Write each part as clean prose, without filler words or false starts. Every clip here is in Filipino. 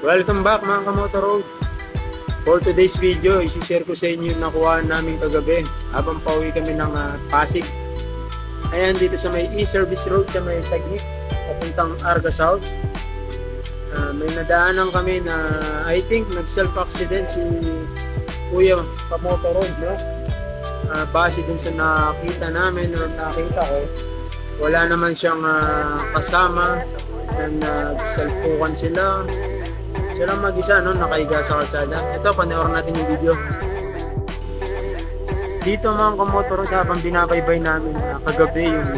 Welcome back mga kamotor road. For today's video, isi-share ko sa inyo yung nakuha namin kagabi habang pauwi kami ng Pasig. Ayan, dito sa may e-service road sa may Taguig papuntang Arga South. May nadaanan kami na I think nag-self-accident si Kuya Kamotor Road, no? Base dun sa nakita namin or nakita ko, wala naman siyang kasama na nag-selfukan sila. Siya lang mag-isa, no? Nakahiga sa kalsada. Ito, panoorin natin yung video. Dito mga kamotor road, habang binabaybay namin kagabi yung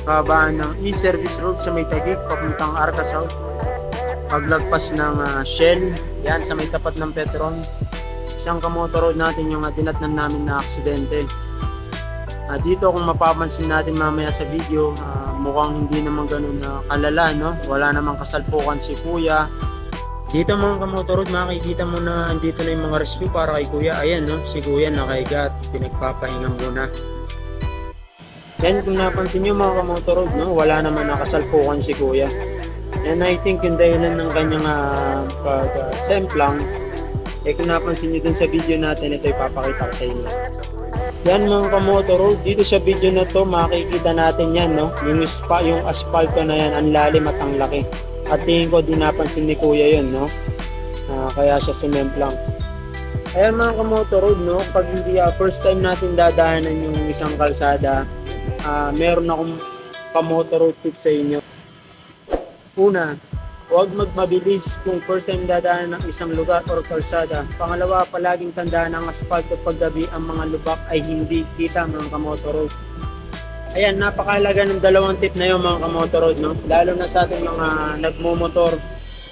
kabaan ng e-service road sa may Taguig papuntang Arca South. Paglagpas ng Shell, yan sa may tapat ng Petron. Isang kamotor road natin yung dinatnan namin na aksidente. Dito kung mapapansin natin mamaya sa video, mukhang hindi naman ganun na kalala, no? Wala namang kasalpukan si Kuya. Dito mga kamotor road, makikita mo na andito na yung mga rescue para kay Kuya. Ayan, no? Si Kuya nakahiga at pinagpapahinga muna. Yan, kung napansin nyo mga kamotor road, no? Wala naman nakasalpukan si Kuya. And I think yung dahilan ng kanyang pag-semplang, kung napansin nyo dun sa video natin, ito ipapakita ko sa inyo. Yan mga kamotor road, dito sa video na to makikita natin yan, no? Yung asfalto na yan, ang lalim at ang laki. At tingin ko di napansin ni Kuya yun, no? Kaya siya sumemplang. Ayan mga kamotor road, no? Pag hindi first time natin dadaanan yung isang kalsada, meron akong kamotor road tip sa inyo. Una, huwag magmabilis kung first time dadaanan ng isang lugar or kalsada. Pangalawa, palaging tandaan ng asfalto paggabi ang mga lubak ay hindi kita mga kamotor road. Ayan, napakahalaga ng dalawang tip na yun mga kamotor road, no? Lalo na sa ating mga nagmumotor.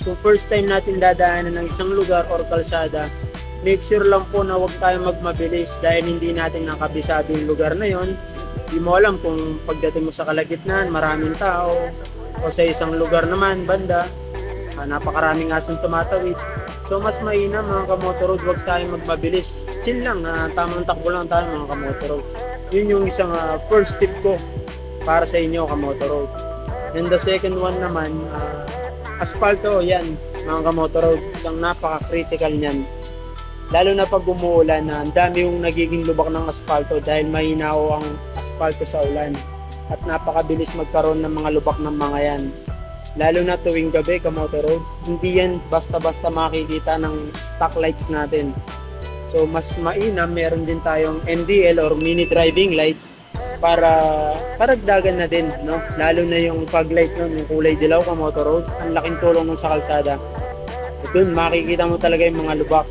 Kung first time natin dadaanan ng isang lugar or kalsada, make sure lang po na huwag tayong magmabilis dahil hindi natin nakabisado yung lugar na yon. Hindi mo alam kung pagdating mo sa kalagitnaan, maraming tao, o sa isang lugar naman, banda, napakaraming asong tumatawid. So mas mainam mga kamotor road, huwag tayong magmabilis. Chill lang, tamang takbo lang tayo mga kamotor road. Yun yung isang first tip ko para sa inyo kamotor road. And the second one naman, asfalto, yan mga kamotor road, isang napaka-critical niyan. Lalo na pag umuulan, ang dami yung nagiging lubak ng asfalto dahil mahinaw ang asfalto sa ulan. At napakabilis magkaroon ng mga lubak ng mga yan. Lalo na tuwing gabi kamotor road, hindi yan basta-basta makikita ng stock lights natin. So mas mainam, meron din tayong MDL or mini driving light para karagdagan na din, no? Lalo na yung fog light nun, yung kulay dilaw kamotor road, ang laking tulong nun sa kalsada. Doon makikita mo talaga yung mga lubak.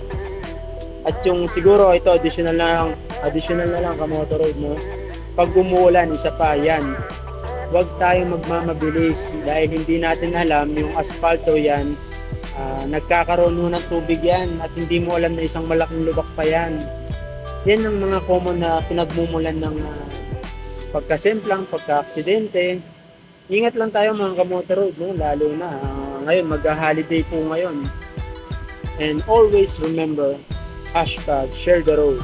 At yung siguro ito additional na lang kamotor road, no? Pag umuulan, isa pa yan. Huwag tayong magmamabilis dahil hindi natin alam yung asfalto yan. Nagkakaroon mo ng tubig yan at hindi mo alam na isang malaking lubak pa yan. Yan ang mga common na pinagmumulan ng pagkasemplang, pagka-aksidente. Ingat lang tayo mga kamotor roads, no? Lalo na ngayon, mag-holiday po ngayon. And always remember, #share the road.